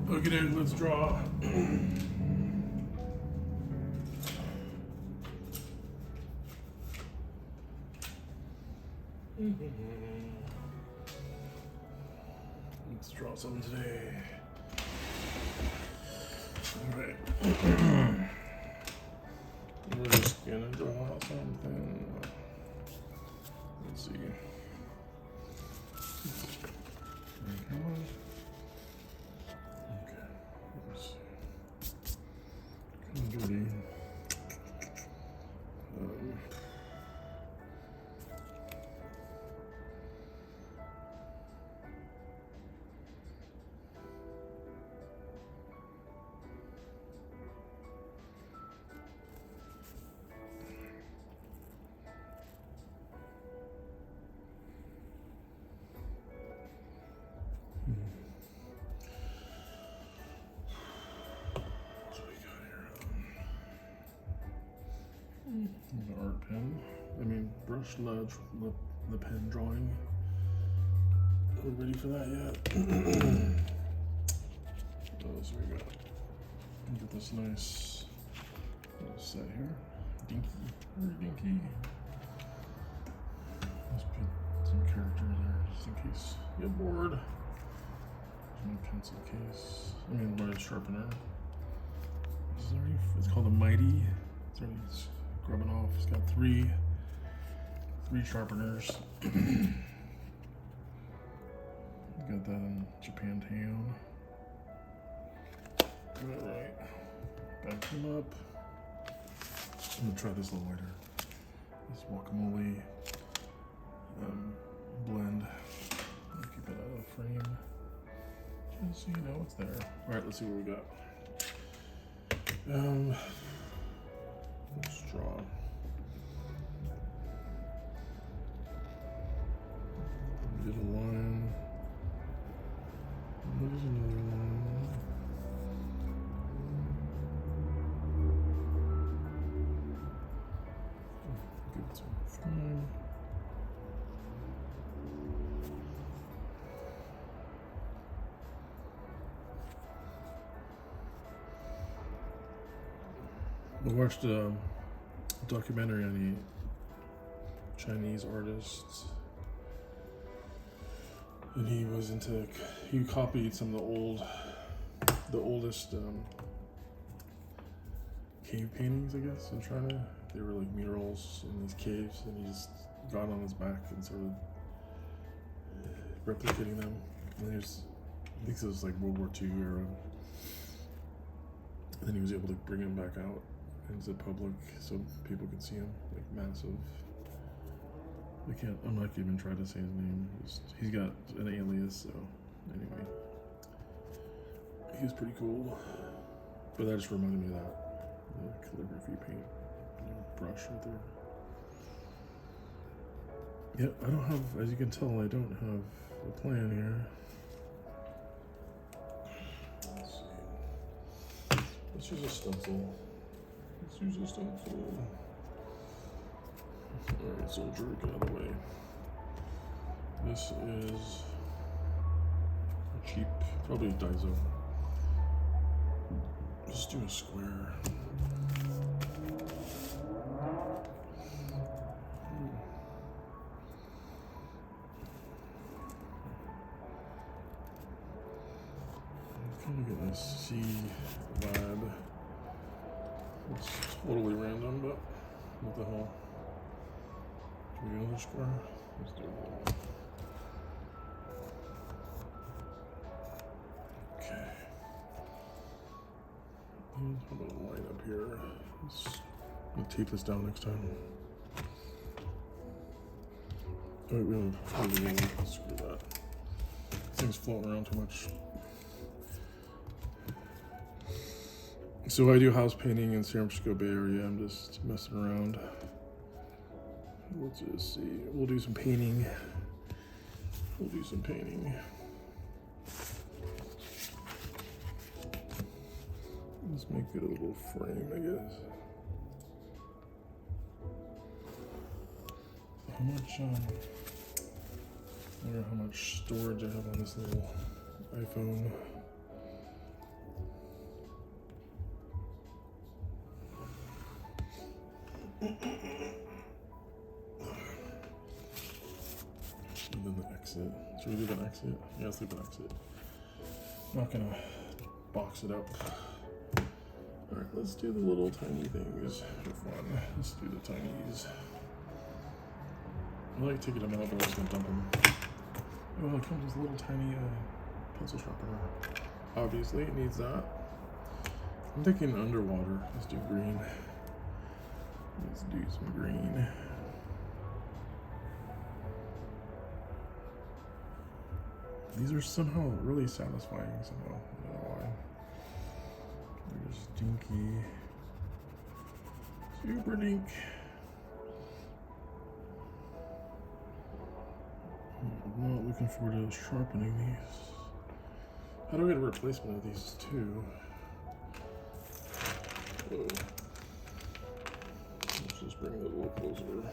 Okay, let's draw. Let's draw something today. Alright. We're just gonna draw something. Let's see. Okay. Let's see. Kind of dirty. The art pen. Brush the pen drawing. Are we ready for that yet? What else we got? Get this nice little set here. Dinky. Very dinky. Let's put some character there just in case you get bored. There's my pencil case. My sharpener. It's called a Mighty. It's already grubbing off. It's got three sharpeners. Got that in Japantown. Alright. Back them up. I'm gonna try this a little later. This guacamole blend. I'll keep it out of frame. Just so you know what's there. Alright, let's see what we got. Let's draw. Did a line. There's another line. Get some frame. I watched a documentary on the Chinese artists, and he copied some of the oldest cave paintings, I guess, in China. They were like murals in these caves, and he just got on his back and started replicating them. And I think it was like World War II era. And then he was able to bring them back out into the public so people could see him, like massive. I'm not even trying to say his name. He's got an alias, so anyway. He's pretty cool. But that just reminded me of that. The calligraphy paint brush right there. Yep, I don't have, as you can tell, I don't have a plan here. Let's see. Let's use a stencil. Alright, soldier, get out of the way. This is a cheap, probably Daiso. Just do a square. I'm kind of get this C vibe. It's totally random, but what the hell? Do we do another square? Let's do another one. Okay. And how about a line up here? We'll tape this down next time. Oh, wait, we don't have screw that. This thing's floating around too much. So I do house painting in San Francisco Bay Area. I'm just messing around. Let's just see. We'll do some painting. Let's make it a little frame, I guess. How much, I wonder how much storage I have on this little iPhone. And then the exit. Should we leave an exit? Yeah, let's leave an exit. Not gonna box it up. Alright, let's do the little tiny things for fun. Let's do the tinies. I like taking them out, but I'm just gonna dump them. Oh, it comes with a little tiny pencil sharpener. Obviously, it needs that. I'm thinking underwater. Let's do green. Let's do some green. These are somehow really satisfying somehow. I don't know why. There's dinky. Super dink. I'm not looking forward to sharpening these. How do I get a replacement of these too? Whoa. Let's just bring it a little closer.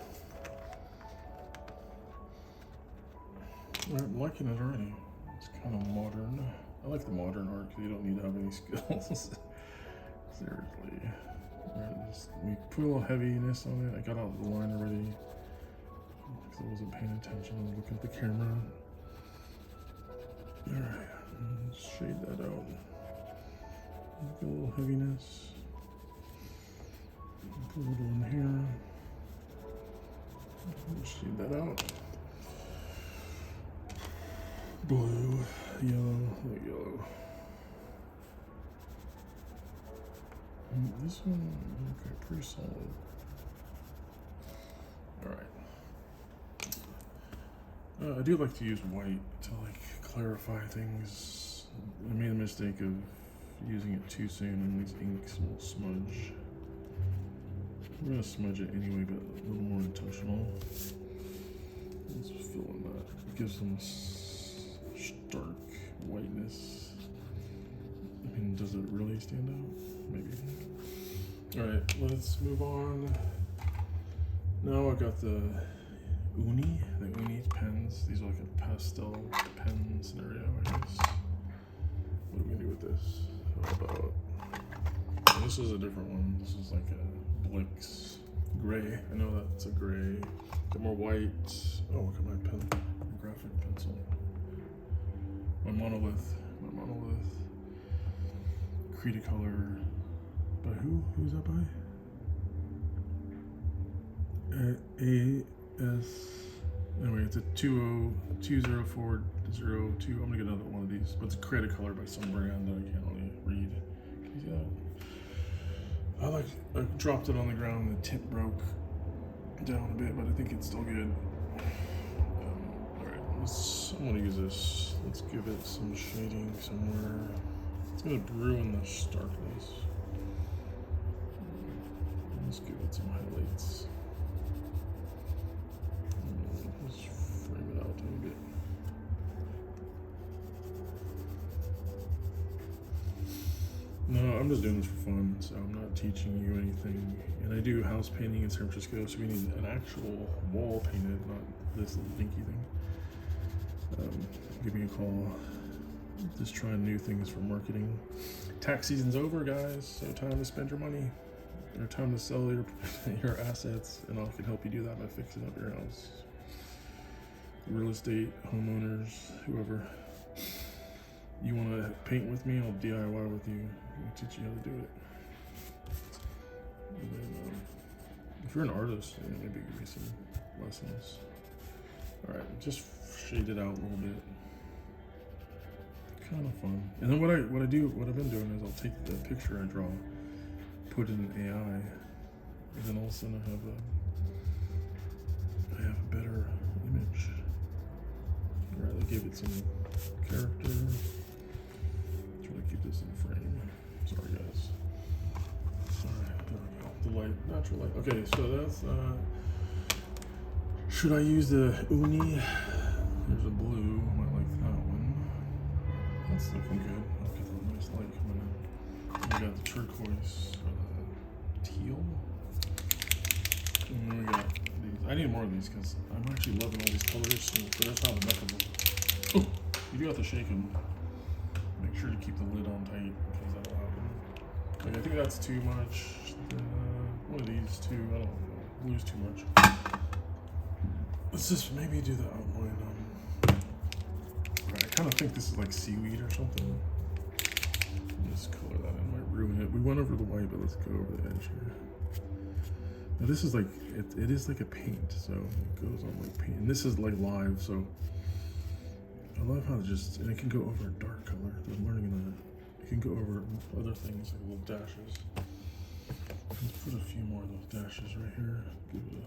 I'm liking it already. It's kind of modern. I like the modern art because you don't need to have any skills. Seriously. We put a little heaviness on it. I got out the line already because I wasn't paying attention. I was looking at the camera. Alright, let's shade that out. Got a little heaviness. Put a little in here. Let's shade that out. Blue, yellow, yellow. This one, okay, pretty solid. Alright. I do like to use white to like clarify things. I made a mistake of using it too soon and these inks will smudge. I'm gonna smudge it anyway, but a little more intentional. Let's fill in that. It gives them stark whiteness. I mean, does it really stand out? Maybe. Alright, let's move on. Now I got the Uni pens. These are like a pastel pen scenario, I guess. What are we gonna do with this? How about... Oh, this is a different one. This is like a Blix gray. I know that's a gray. Got more white. Oh, look at my pen. Graphic pencil. My monolith. Cretacolor. By who? Who's that by? AS. Anyway, it's a 20402. I'm gonna get another one of these. But it's Cretacolor by some brand that I can't really read. Can you see that? I dropped it on the ground and the tip broke down a bit, but I think it's still good. Alright, I'm gonna use this. Let's give it some shading somewhere. It's gonna ruin the starkness. Let's give it some highlights. Let's frame it out a little bit. No, I'm just doing this for fun, so I'm not teaching you anything. And I do house painting in San Francisco, so we need an actual wall painted, not this little dinky thing. Give me a call. Just trying new things for marketing. Tax season's over, guys, so time to spend your money. Or time to sell your assets, and I can help you do that by fixing up your house. Real estate, homeowners, whoever. You want to paint with me? I'll DIY with you. I'll teach you how to do it. And then, if you're an artist, maybe give me some lessons. All right, just shade it out a little bit. Kind of fun. And then what I've been doing is I'll take the picture I draw, put it in AI, and then all of a sudden I have a better image. I'd rather give it some character. Try to keep this in frame. Sorry guys. Alright, there we go. The light, natural light. Okay, so that's should I use the Uni? There's a blue, might like that one. That's looking good. Look at that nice light coming in. We got the turquoise or the teal. And then we got these. I need more of these because I'm actually loving all these colors, but there's not enough of them. Oh, you do have to shake them. Make sure to keep the lid on tight because that'll happen. Like, I think that's too much. One of these two, I don't know. lose too much. Let's just maybe do the outline. Right, I kind of think this is like seaweed or something. Just color that in, might ruin it. We went over the white, but let's go over the edge here. Now this is like, it is like a paint, so it goes on like paint. And this is like live, so I love how and it can go over a dark color. I'm learning that. It can go over other things, like little dashes. Let's put a few more of those dashes right here. Give it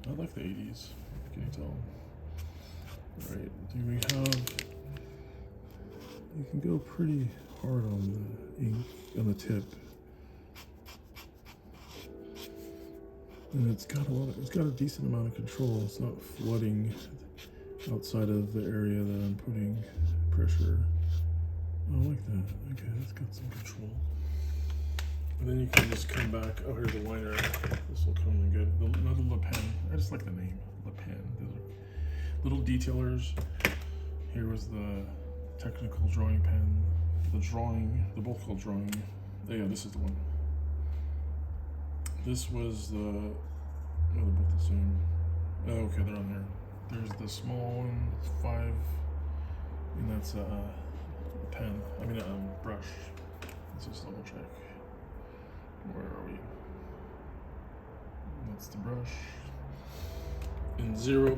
I like the 80s, can you tell? Alright, do we have, you can go pretty hard on the ink, on the tip. And it's got a decent amount of control. It's not flooding outside of the area that I'm putting pressure. I like that. Okay, that's got some control. And then you can just come back. Oh, here's a liner. This will come in good. Another Le Pen. I just like the name, Le Pen. Those are little detailers. Here was the technical drawing pen. They're both called drawing. Oh, yeah, this is the one. This was the, oh, they're both the same. Oh, okay, they're on there. There's the small one, 5, and that's a pen. I mean, a brush. Let's just double check. Where are we? That's the brush. And 0.05.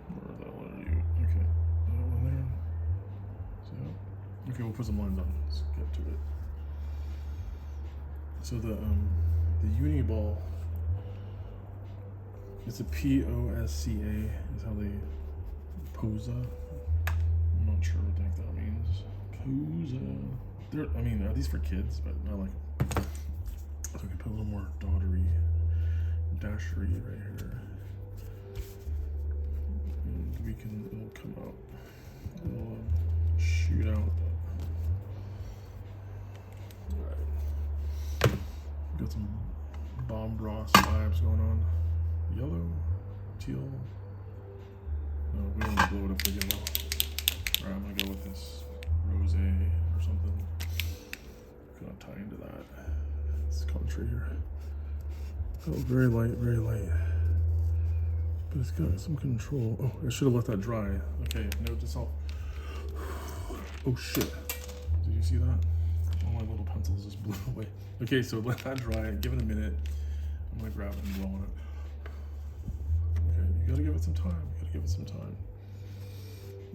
Where the hell are you? Okay, that one there. So, okay, we'll put some lines on. Let's get to it. So the Uniball, it's a POSCA is how they POSA. I'm not sure what the heck that means. POSA. I mean, are these for kids? But I like them. So I can put a little more dashery right here. And it'll come out. It'll shoot out. Alright. Got some Bob Ross vibes going on. Yellow, teal. No, we don't blow it up with yellow. Alright, I'm gonna go with this rose or something. Gonna tie into that. It's country here. Oh, very light, very light. But it's got some control. Oh, I should have let that dry. Okay, note this all. Oh shit. Did you see that? All my little pencils just blew away. Okay, so let that dry, give it a minute. I'm gonna grab it and blow on it. Okay, you gotta give it some time.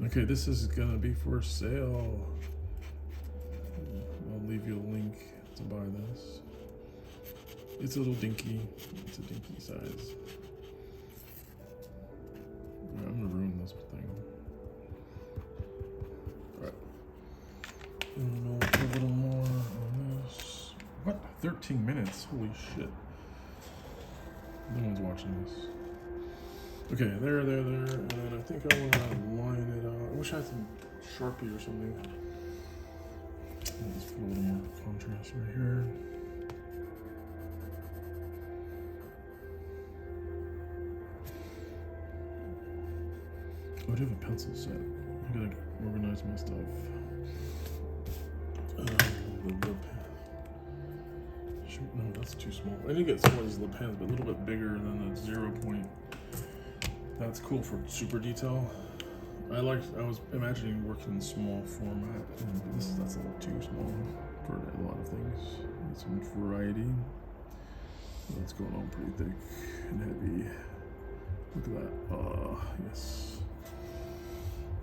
Okay, this is gonna be for sale. I'll leave you a link to buy this. It's a little dinky. It's a dinky size. Right, I'm gonna ruin this thing. Alright. And we'll put a little more on this. What? 13 minutes? Holy shit. No one's watching this. Okay, there. And then I think I want to line it out. I wish I had some Sharpie or something. Let's put a little more contrast right here. Oh, I do have a pencil set. I gotta organize my stuff. No, that's too small. I need to get some of these Le Pens, but a little bit bigger than the 0 point. That's cool for super detail. I was imagining working in small format, and that's a little too small for a lot of things. Need some variety. That's going on pretty thick and heavy. Look at that. Yes.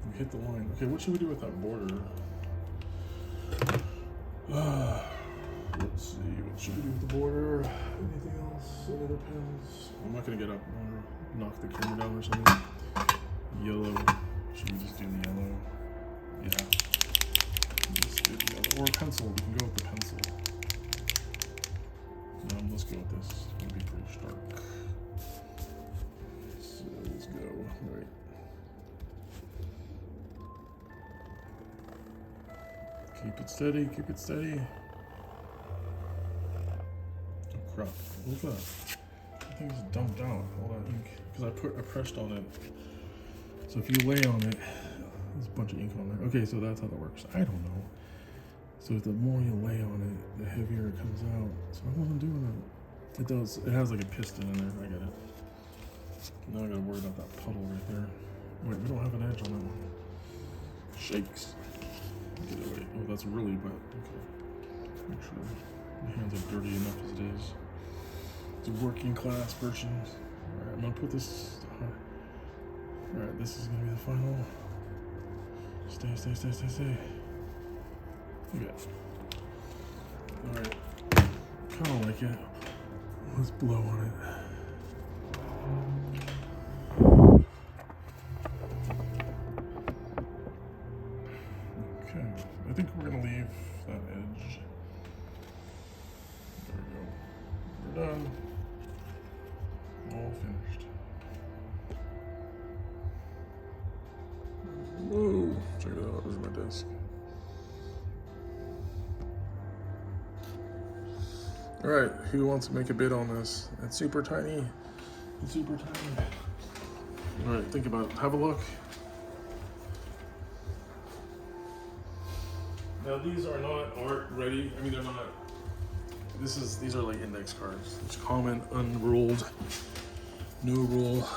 We hit the line. Okay, what should we do with that border? Let's see. What should we do with the border? Anything else? Any other pens? I'm not gonna get up. I'm gonna knock the camera down or something. Yellow. Should we just do the yellow? Yeah. Just do the yellow. Or a pencil. We can go with the pencil. Let's go with this. It's gonna be pretty stark. So let's go. All right. Keep it steady. Keep it steady. Oh crap! Look at that. I think it's dumped out all that ink because I pressed on it. So if you lay on it, There's a bunch of ink on there. Okay, so that's how that works. I don't know. So the more you lay on it, the heavier it comes out. So I wasn't doing that. It does. It has like a piston in there. I get it. Now I gotta worry about that puddle right there. Wait, we don't have an edge on that one. Shakes. Get it away. Oh, that's really wet. Okay. Make sure my hands are dirty enough as it is. It's a working class version. Alright, I'm gonna put this. Alright, this is gonna be the final. Stay. Okay. Alright. Kinda like it. Let's blow on it. Okay. I think we're gonna leave that edge. There we go. We're done. All finished. Whoa! Check it out. There's my desk. All right, who wants to make a bid on this? It's super tiny. It's super tiny. All right, think about it. Have a look. Now these are not art ready. I mean, they're not. These are like index cards. It's common, unruled, no rule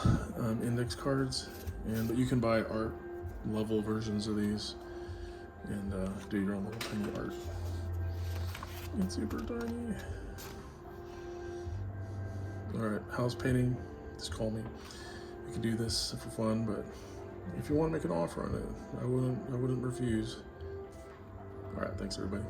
index cards, but you can buy art level versions of these and do your own little tiny art. It's super tiny. All right, house painting, just call me. You can do this for fun, but if you want to make an offer on it, I wouldn't refuse. All right, thanks everybody.